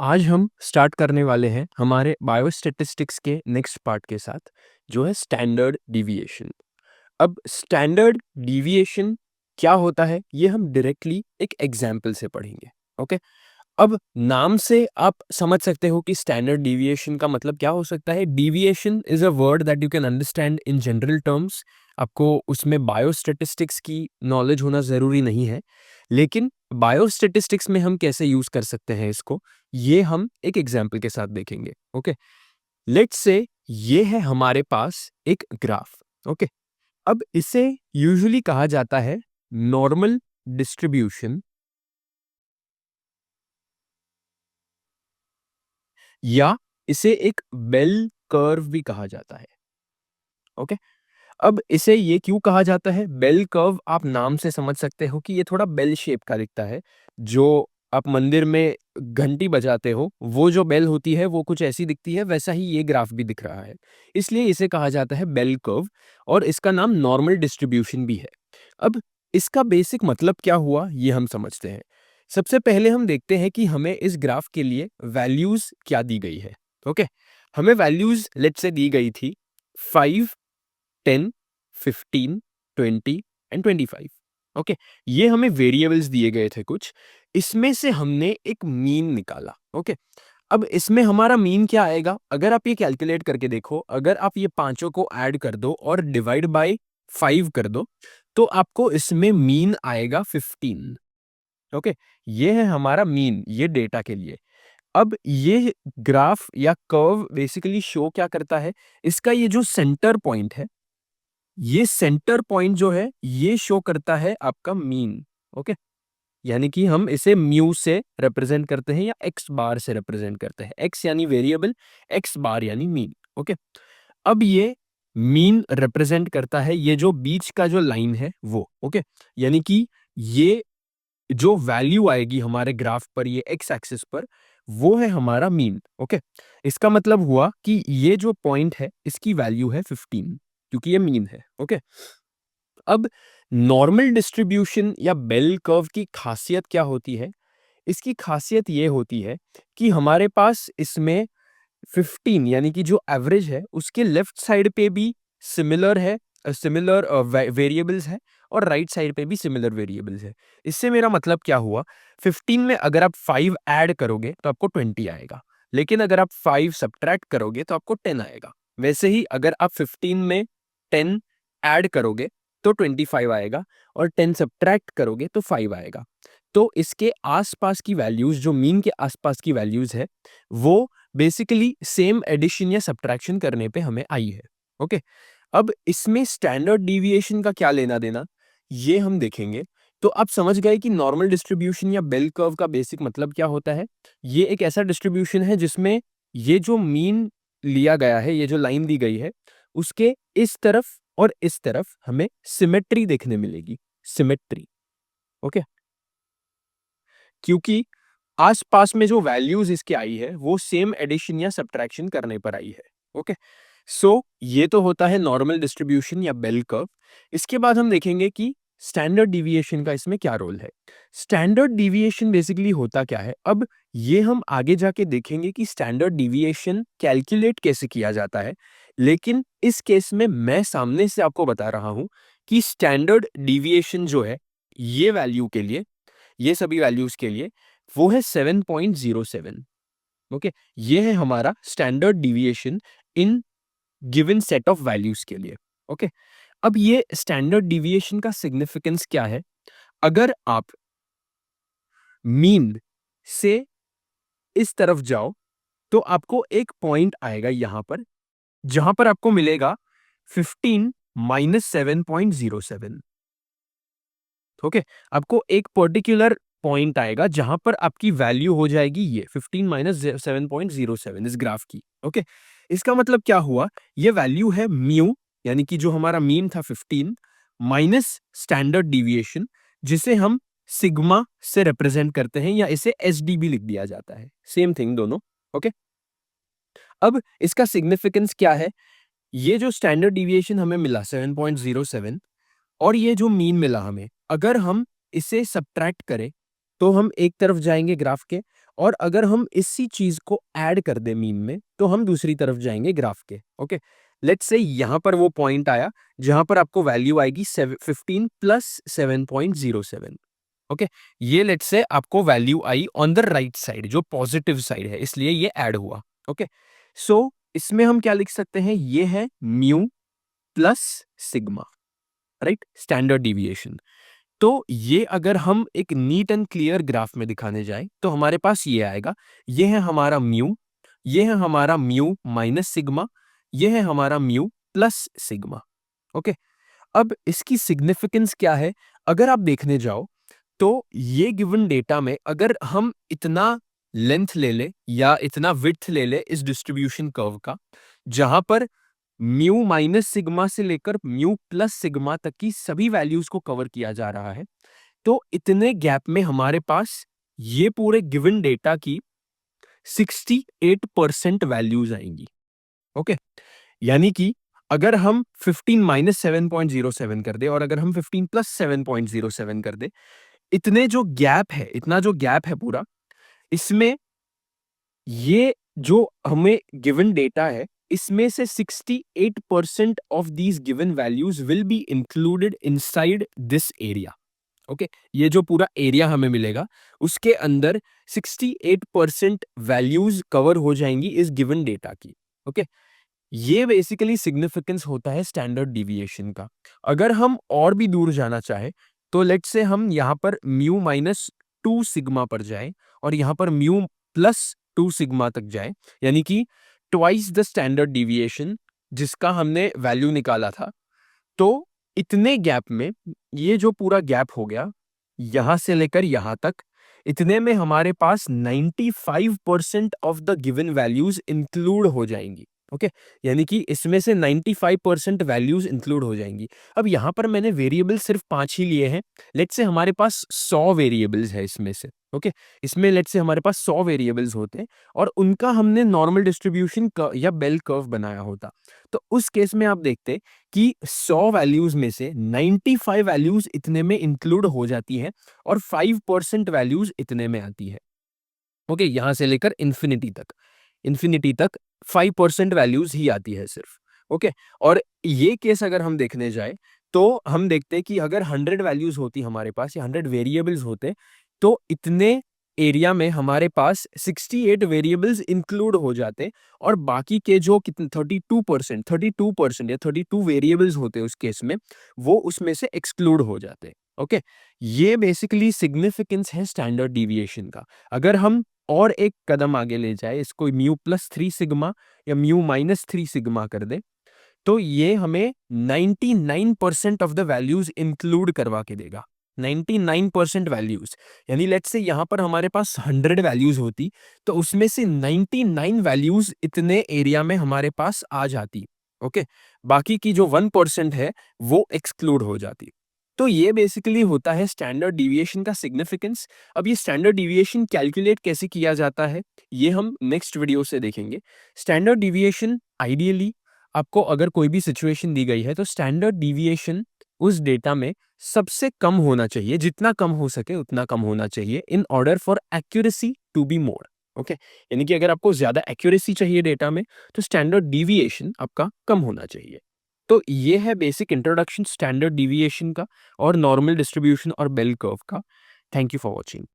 आज हम स्टार्ट करने वाले हैं हमारे बायोस्टैटिस्टिक्स के नेक्स्ट पार्ट के साथ, जो है स्टैंडर्ड डिविएशन। अब स्टैंडर्ड डिविएशन क्या होता है, ये हम डायरेक्टली एक एग्जाम्पल से पढ़ेंगे। ओके। अब नाम से आप समझ सकते हो कि स्टैंडर्ड डिविएशन का मतलब क्या हो सकता है। Deviation is a word that you can understand in general terms. आपको उसमें बायोस्टैटिस्टिक्स की नॉलेज होना ज़रूरी नहीं है, लेकिन बायोस्टैटिस्टिक्स में हम कैसे यूज़ कर सकते हैं इसको, ये हम एक एग्जाम्पल के साथ देखेंगे। ओके। लेट्स से ये है हमारे पास एक ग्राफ। ओके। अब इसे यूजुअली कहा जाता है नॉर्मल डिस्ट्रीब्यूशन, या इसे एक बेल कर्व भी कहा जाता है। ओके। अब इसे ये क्यों कहा जाता है बेल कर्व, आप नाम से समझ सकते हो कि ये थोड़ा बेल शेप का दिखता है। जो आप मंदिर में घंटी बजाते हो, वो जो बेल होती है वो कुछ ऐसी दिखती है, वैसा ही ये ग्राफ भी दिख रहा है। इसलिए इसे कहा जाता है बेल कर्व, और इसका नाम नॉर्मल डिस्ट्रीब्यूशन भी है। अब इसका बेसिक मतलब क्या हुआ, ये हम समझते हैं। सबसे पहले हम देखते हैं कि हमें इस ग्राफ के लिए वैल्यूज क्या दी गई है। ओके। हमें वैल्यूज लेट्स से दी गई थी 5, 10, 15, 20 एंड 25। ओके। ये हमें वेरिएबल्स दिए गए थे कुछ। इसमें से हमने एक मीन निकाला। ओके। अब इसमें हमारा मीन क्या आएगा, अगर आप ये कैलकुलेट करके देखो, अगर आप ये पांचों को ऐड कर दो और डिवाइड बाय 5 कर दो, तो आपको इसमें मीन आएगा 15। ओके। ये है हमारा मीन, ये डेटा के लिए। अब ये ग्राफ या कर्व बेसिकली शो क्या करता है, इसका ये जो सेंटर पॉइंट है, ये सेंटर पॉइंट जो है ये शो करता है आपका मीन। ओके। यानी कि हम इसे म्यू से रिप्रेजेंट करते हैं या एक्स बार से रिप्रेजेंट करते हैं। एक्स यानी वेरिएबल, एक्स बार यानी मीन। ओके। अब ये मीन रिप्रेजेंट करता है ये जो बीच का जो लाइन है वो। ओके। यानी कि ये जो वैल्यू आएगी हमारे ग्राफ पर, ये एक्स एक्सिस पर, वो है हमारा मीन। ओके। इसका मतलब हुआ कि ये जो पॉइंट है इसकी वैल्यू है 15, क्योंकि ये मीन है। ओके। अब नॉर्मल डिस्ट्रीब्यूशन या बेल कर्व की खासियत क्या होती है, इसकी खासियत ये होती है कि हमारे पास इसमें 15 यानी कि जो एवरेज है उसके लेफ्ट साइड पे भी सिमिलर है, सिमिलर वेरिएबल्स है, और राइट साइड पे भी सिमिलर वेरिएबल्स है। इससे मेरा मतलब क्या हुआ, 15 में अगर आप 5 ऐड करोगे तो आपको 20 आएगा, लेकिन अगर आप 5 सब्ट्रैक्ट करोगे तो आपको 10 आएगा। वैसे ही अगर आप 15 में 10 ऐड करोगे तो 25 आएगा, और 10 सब्ट्रैक्ट करोगे तो 5 आएगा। तो इसके आसपास की वैल्यूज, जो मीन के आसपास की वैल्यूज है, वो बेसिकली सेम एडिशन या सब्ट्रैक्शन करने पे हमें आई है। ओके। अब इसमें स्टैंडर्ड डिविएशन का क्या लेना देना, ये हम देखेंगे। तो आप समझ गए कि नॉर्मल डिस्ट्रीब्यूशन या बेल कर्व का बेसिक मतलब क्या होता है। ये एक ऐसा डिस्ट्रीब्यूशन है जिसमें ये जो मीन लिया गया है, ये जो लाइन दी गई है, उसके इस तरफ और इस तरफ हमें सिमेट्री देखने मिलेगी। सिमेट्री। ओके। क्योंकि आस-पास में जो वैल्यूज़ इसके आई है, वो सेम एडिशन या सब्ट्रैक्शन करने पर आई है। ओके। ये तो होता है नॉर्मल डिस्ट्रीब्यूशन या बेल कर्व। इसके बाद हम देखेंगे कि स्टैंडर्ड डिविएशन का इसमें क्या रोल है। स्टैंडर्ड डिविएशन बेसिकली होता क्या है? अब ये हम आगे जाके देखेंगे कि स्टैंडर्ड डिविएशन कैलकुलेट कैसे किया जाता है। लेकिन इस केस में मैं सामने से आपको बता रहा हूं कि स्टैंडर्ड डिविएशन जो है, ये वैल्यू के लिए, ये सभी वैल्यूज के लिए, वो है 7.07। ओके। ये है हमारा standard deviation in given set of values के लिए। ओके। अब ये स्टैंडर्ड डिविएशन का सिग्निफिकेंस क्या है, अगर आप मीन से इस तरफ जाओ तो आपको एक पॉइंट आएगा यहां पर, जहां पर आपको मिलेगा 15 माइनस 7.07। ओके। आपको एक पर्टिकुलर पॉइंट आएगा जहां पर आपकी वैल्यू हो जाएगी ये 15 माइनस 7.07 इस ग्राफ की। ओके। इसका मतलब क्या हुआ, ये वैल्यू है म्यू, यानी कि जो हमारा मीन था 15, माइनस स्टैंडर्ड डिविएशन, जिसे हम सिग्मा से रिप्रेजेंट करते हैं, या इसे एसडी भी लिख दिया जाता है, सेम थिंग दोनों। ओके। अब इसका सिग्निफिकेंस क्या है, ये जो स्टैंडर्ड डिविएशन हमें मिला 7.07, और ये जो मीन मिला हमें, अगर हम इसे सब्ट्रैक्ट करें तो हम एक तरफ जाएंगे ग्राफ के, और अगर हम इसी चीज को ऐड कर दें मीन में तो हम दूसरी तरफ जाएंगे ग्राफ के। ओके, लेट्स से यहां पर वो पॉइंट आया जहां पर आपको वैल्यू आएगी 15 प्लस 7.07। ओके, ये लेट्स से आपको value I on the right side, जो पॉजिटिव साइड है, इसलिए ये ऐड हुआ। ओके, सो इसमें हम क्या लिख सकते हैं, ये है mu plus sigma, right, standard deviation. तो ये अगर हम एक नीट एंड क्लियर ग्राफ में दिखाने जाए तो हमारे पास ये आएगा, ये है हमारा म्यू, ये है हमारा म्यू माइनस सिग्मा, ये है हमारा म्यू प्लस सिग्मा। ओके, अब इसकी सिग्निफिकेंस क्या है, अगर आप देखने जाओ तो ये गिवन डेटा में अगर हम इतना लेंथ ले ले या इतना विड्थ ले ले इस डिस्ट्रीब्यूशन कर्व का, जहां पर म्यू माइनस सिग्मा से लेकर म्यू प्लस सिग्मा तक की सभी वैल्यूज को कवर किया जा रहा है, तो इतने गैप में हमारे पास ये पूरे गिवन डेटा की 68% वैल्यूज आएंगी। ओके, यानी कि अगर हम 15 माइनस 7.07 कर दे और अगर हम 15 प्लस 7.07 कर दे, इतने जो गैप है, इतना जो गैप है पूरा, इसमें ये जो हमें गिवन डेटा है, इसमें से 68% of these given values will be included inside this area. Okay, ये जो पूरा एरिया हमें मिलेगा उसके अंदर 68% वैल्यूज कवर हो जाएंगी इस गिवन डेटा की। ओके, ये बेसिकली सिग्निफिकेंस होता है स्टैंडर्ड डिविएशन का। अगर हम और भी दूर जाना चाहे तो लेट्स से हम यहाँ पर म्यू माइनस 2 सिग्मा पर जाएं और यहाँ पर म्यू प्लस 2 सिग्मा तक जाएं, यानी कि ट्वाइस द स्टैंडर्ड डिविएशन जिसका हमने वैल्यू निकाला था। तो इतने गैप में, ये जो पूरा गैप हो गया यहां से लेकर यहां तक, इतने में हमारे पास 95% of the given values include हो जाएंगी। ओके, यानी कि इसमें से 95% वैल्यूज इंक्लूड हो जाएंगी। अब यहां पर मैंने वेरिएबल सिर्फ 5 ही लिए हैं। लेट्स से हमारे पास 100 वेरिएबल्स है इसमें से। ओके, इसमें लेट्स से हमारे पास 100 वेरिएबल्स होते हैं और उनका हमने नॉर्मल डिस्ट्रीब्यूशन या बेल कर्व बनाया होता, तो उस केस में आप देखते कि 100 वैल्यूज में से 95 वैल्यूज इतने में इंक्लूड हो जाती है और 5% वैल्यूज इतने में आती है। ओके, यहां से लेकर इन्फिनिटी तक 5% वैल्यूज ही आती है सिर्फ। ओके, और ये केस अगर हम देखने जाए तो हम देखते हैं कि अगर 100 वैल्यूज होती हमारे पास या 100 वेरिएबल्स होते, तो इतने एरिया में हमारे पास 68 वेरिएबल्स इंक्लूड हो जाते और बाकी के जो कितने 32% या 32 वेरिएबल्स होते उस केस में, वो उसमें से एक्सक्लूड हो जाते। ओके, ये बेसिकली सिग्निफिकेंस है स्टैंडर्ड डिविएशन का। अगर हम और एक कदम आगे ले जाए, इसको म्यू प्लस 3 सिग्मा या म्यू माइनस 3 सिग्मा कर दे, तो ये हमें 99% ऑफ द वैल्यूज इंक्लूड करवा के देगा। 99% वैल्यूज, यानी लेट्स से यहां पर हमारे पास 100 वैल्यूज होती तो उसमें से 99 वैल्यूज इतने एरिया में हमारे पास आ जाती। ओके, बाकी की जो 1% है वो एक्सक्लूड हो जाती। तो ये बेसिकली होता है स्टैंडर्ड डिविएशन का सिग्निफिकेंस। अब ये स्टैंडर्ड डिविएशन कैलकुलेट कैसे किया जाता है, ये हम नेक्स्ट वीडियो से देखेंगे। स्टैंडर्ड डिविएशन आइडियली आपको अगर कोई भी सिचुएशन दी गई है तो स्टैंडर्ड डिविएशन उस डेटा में सबसे कम होना चाहिए, जितना कम हो सके उतना कम होना चाहिए, in order for accuracy to be more. Okay, यानी कि अगर आपको ज्यादा एक्यूरेसी चाहिए डेटा में तो स्टैंडर्ड डिविएशन आपका कम होना चाहिए। तो ये है बेसिक इंट्रोडक्शन स्टैंडर्ड डिविएशन का और नॉर्मल डिस्ट्रीब्यूशन और बेल कर्व का। Thank you for watching.